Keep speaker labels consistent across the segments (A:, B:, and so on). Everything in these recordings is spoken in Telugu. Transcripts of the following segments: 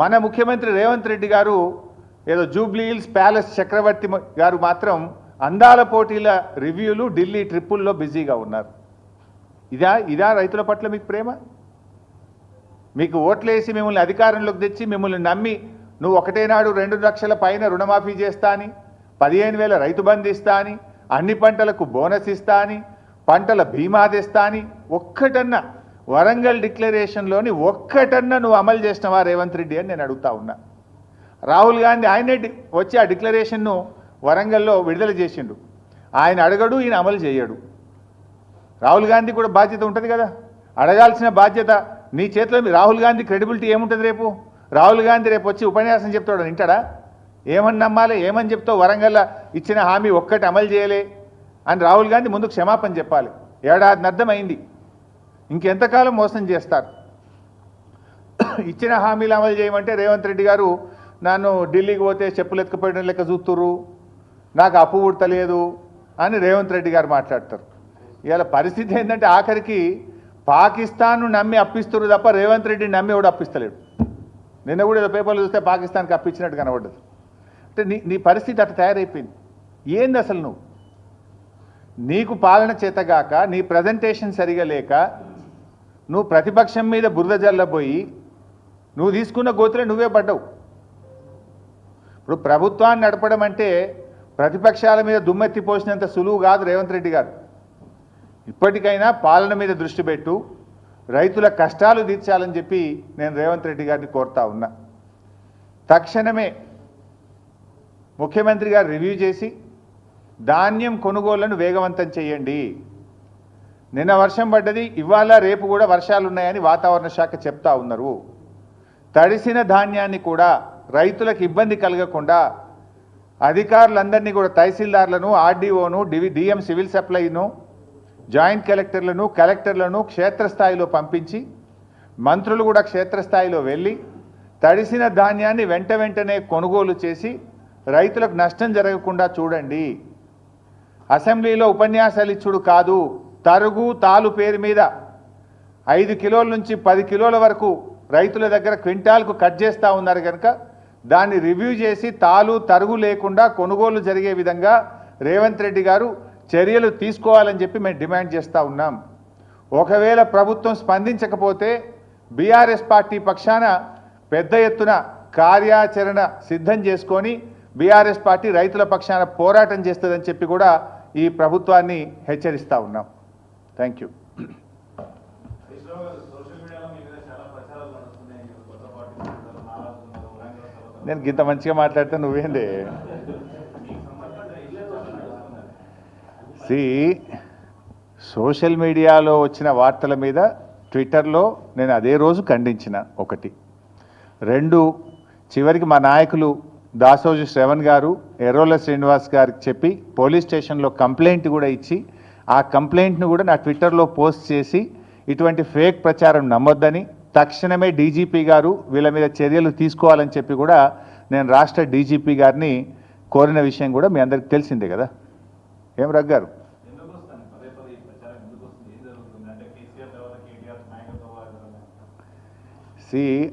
A: మన ముఖ్యమంత్రి రేవంత్ రెడ్డి గారు ఏదో జూబ్లీ హిల్స్ ప్యాలెస్ చక్రవర్తి గారు మాత్రం అందాల పోటీల రివ్యూలు ఢిల్లీ ట్రిప్పుల్లో బిజీగా ఉన్నారు. ఇదా రైతుల పట్ల మీకు ప్రేమ? మీకు ఓట్లేసి మిమ్మల్ని అధికారంలోకి తెచ్చి మిమ్మల్ని నమ్మి నువ్వు ఒకటే నాడు 2 లక్షల పైన రుణమాఫీ చేస్తా అని, 15,000 రైతు బంధు ఇస్తా అని, అన్ని పంటలకు బోనస్ ఇస్తా అని, పంటల బీమా తెస్తా అని ఒక్కటన్నా వరంగల్ డిక్లరేషన్లోని ఒక్కటన్నా నువ్వు అమలు చేసినవా రేవంత్ రెడ్డి అని నేను అడుగుతా ఉన్నా. రాహుల్ గాంధీ ఆయనే వచ్చి ఆ డిక్లరేషన్ను వరంగల్లో విడుదల చేసిండు. ఆయన అడగడు, ఈయన అమలు చేయడు. రాహుల్ గాంధీ కూడా బాధ్యత ఉంటుంది కదా, అడగాల్సిన బాధ్యత నీ చేతిలో. రాహుల్ గాంధీ క్రెడిబిలిటీ ఏముంటుంది? రేపు రాహుల్ గాంధీ రేపు వచ్చి ఉపన్యాసం చెప్తాడు, వింటాడా? ఏమని నమ్మాలి? ఏమని చెప్తావు? వరంగల్ ఇచ్చిన హామీ ఒక్కటి అమలు చేయలే అని రాహుల్ గాంధీ ముందుకు క్షమాపణ చెప్పాలి. ఏడాదిన్నర్థం అయింది, ఇంకెంతకాలం మోసం చేస్తారు? ఇచ్చిన హామీలు అమలు చేయమంటే రేవంత్ రెడ్డి గారు నన్ను ఢిల్లీకి పోతే చెప్పులు ఎత్తుకుపోయడం లెక్క చూస్తుర్రు, నాకు అప్పు పుడతలేదు అని రేవంత్ రెడ్డి గారు మాట్లాడతారు. ఇవాళ పరిస్థితి ఏంటంటే ఆఖరికి పాకిస్తాన్ను నమ్మి అప్పిస్తున్నారు తప్ప రేవంత్ రెడ్డిని నమ్మి కూడా అప్పిస్తలేడు. నిన్న కూడా ఏదో పేపర్లు చూస్తే పాకిస్తాన్కి అప్పించినట్టు కనబడ్డది. అంటే నీ పరిస్థితి అట్లా తయారైపోయింది. ఏంది అసలు నీకు పాలన చేతగాక, నీ ప్రజెంటేషన్ సరిగా లేక, నువ్వు ప్రతిపక్షం మీద బురద జల్లబోయి నువ్వు తీసుకున్న గోతులే నువ్వే పడ్డావు. ఇప్పుడు ప్రభుత్వాన్ని నడపడం అంటే ప్రతిపక్షాల మీద దుమ్మెత్తి పోసినంత సులువు కాదు రేవంత్ రెడ్డి గారు. ఇప్పటికైనా పాలన మీద దృష్టి పెట్టు, రైతుల కష్టాలు తీర్చాలని చెప్పి నేను రేవంత్ రెడ్డి గారిని కోరుతా ఉన్నా. తక్షణమే ముఖ్యమంత్రి గారు రివ్యూ చేసి ధాన్యం కొనుగోళ్లను వేగవంతం చేయండి. నిన్న వర్షం పడ్డది, ఇవాళ రేపు కూడా వర్షాలు ఉన్నాయని వాతావరణ శాఖ చెప్తా ఉన్నారు. తడిసిన ధాన్యాన్ని కూడా రైతులకు ఇబ్బంది కలగకుండా అధికారులందరినీ కూడా తహసీల్దార్లను, ఆర్డీఓను, డిఎం సివిల్ సప్లైను, జాయింట్ కలెక్టర్లను క్షేత్రస్థాయిలో పంపించి మంత్రులు కూడా క్షేత్రస్థాయిలో వెళ్ళి తడిసిన ధాన్యాన్ని వెంటనే కొనుగోలు చేసి రైతులకు నష్టం జరగకుండా చూడండి. అసెంబ్లీలో ఉపన్యాసాలు ఇచ్చుడు కాదు, తరుగు తాలు పేరు మీద 5 కిలోల నుంచి 10 కిలోల వరకు రైతుల దగ్గర క్వింటాల్కు కట్ చేస్తూ ఉన్నారు కనుక దాన్ని రివ్యూ చేసి తాలు తరుగు లేకుండా కొనుగోలు జరిగే విధంగా రేవంత్ రెడ్డి గారు చర్యలు తీసుకోవాలని చెప్పి మేము డిమాండ్ చేస్తూ ఉన్నాం. ఒకవేళ ప్రభుత్వం స్పందించకపోతే బీఆర్ఎస్ పార్టీ పక్షాన పెద్ద ఎత్తున కార్యాచరణ సిద్ధం చేసుకొని బీఆర్ఎస్ పార్టీ రైతుల పక్షాన పోరాటం చేస్తుందని చెప్పి కూడా ఈ ప్రభుత్వాన్ని హెచ్చరిస్తూ ఉన్నాం. Thank you. నేను ఇంత మంచిగా మాట్లాడితే నువ్వేంది? సోషల్ మీడియాలో వచ్చిన వార్తల మీద ట్విట్టర్లో నేను అదే రోజు ఖండించిన. 1, 2 చివరికి మా నాయకులు దాసోజు శ్రవణ్ గారు, ఎర్రోల శ్రీనివాస్ గారికి చెప్పి పోలీస్ స్టేషన్లో కంప్లైంట్ కూడా ఇచ్చి ఆ కంప్లైంట్ను కూడా నా ట్విట్టర్లో పోస్ట్ చేసి ఇటువంటి ఫేక్ ప్రచారం నమ్మొద్దని, తక్షణమే డీజీపీ గారు వీళ్ళ మీద చర్యలు తీసుకోవాలని చెప్పి కూడా నేను రాష్ట్ర డీజీపీ గారిని కోరిన విషయం కూడా మీ అందరికి తెలిసిందే కదా. ఏం రగ్గారు?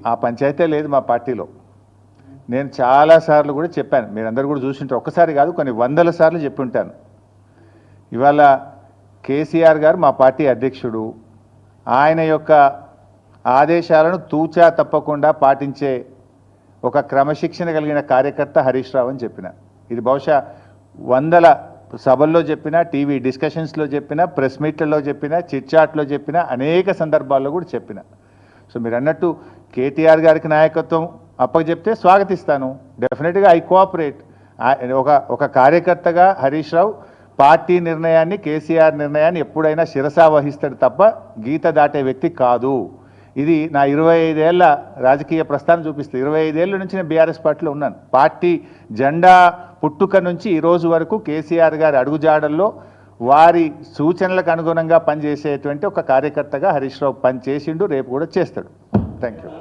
A: ఆ పంచాయతీ లేదు మా పార్టీలో. నేను చాలాసార్లు కూడా చెప్పాను, మీరందరూ కూడా చూసింటారు. ఒక్కసారి కాదు, కొన్ని 100ల సార్లు చెప్పి ఉంటాను. ఇవాళ కేసీఆర్ గారు మా పార్టీ అధ్యక్షుడు, ఆయన యొక్క ఆదేశాలను తూచా తప్పకుండా పాటించే ఒక క్రమశిక్షణ కలిగిన కార్యకర్త హరీష్ రావు అని చెప్పిన. ఇది బహుశా 100ల సభల్లో చెప్పిన, టీవీ డిస్కషన్స్లో చెప్పిన, ప్రెస్ మీట్లలో చెప్పిన, చిట్చాట్లో చెప్పిన, అనేక సందర్భాల్లో కూడా చెప్పిన. సో మీరు అన్నట్టు కేటీఆర్ గారికి నాయకత్వం అప్పచెప్తే స్వాగతిస్తాను. డెఫినెట్గా ఐ కోఆపరేట్. ఒక కార్యకర్తగా హరీష్ రావు పార్టీ నిర్ణయాన్ని, కేసీఆర్ నిర్ణయాన్ని ఎప్పుడైనా శిరసా వహిస్తాడు తప్ప గీత దాటే వ్యక్తి కాదు. ఇది నా 25 ఏళ్ల రాజకీయ ప్రస్థానం చూపిస్తుంది. 25 ఏళ్ళ నుంచి నేను బీఆర్ఎస్ పార్టీలో ఉన్నాను. పార్టీ జెండా పుట్టుక నుంచి ఈ రోజు వరకు కేసీఆర్ గారి అడుగుజాడల్లో వారి సూచనలకు అనుగుణంగా పనిచేసేటువంటి ఒక కార్యకర్తగా హరీష్ రావు పనిచేసిండు, రేపు కూడా చేస్తాడు. Thank you.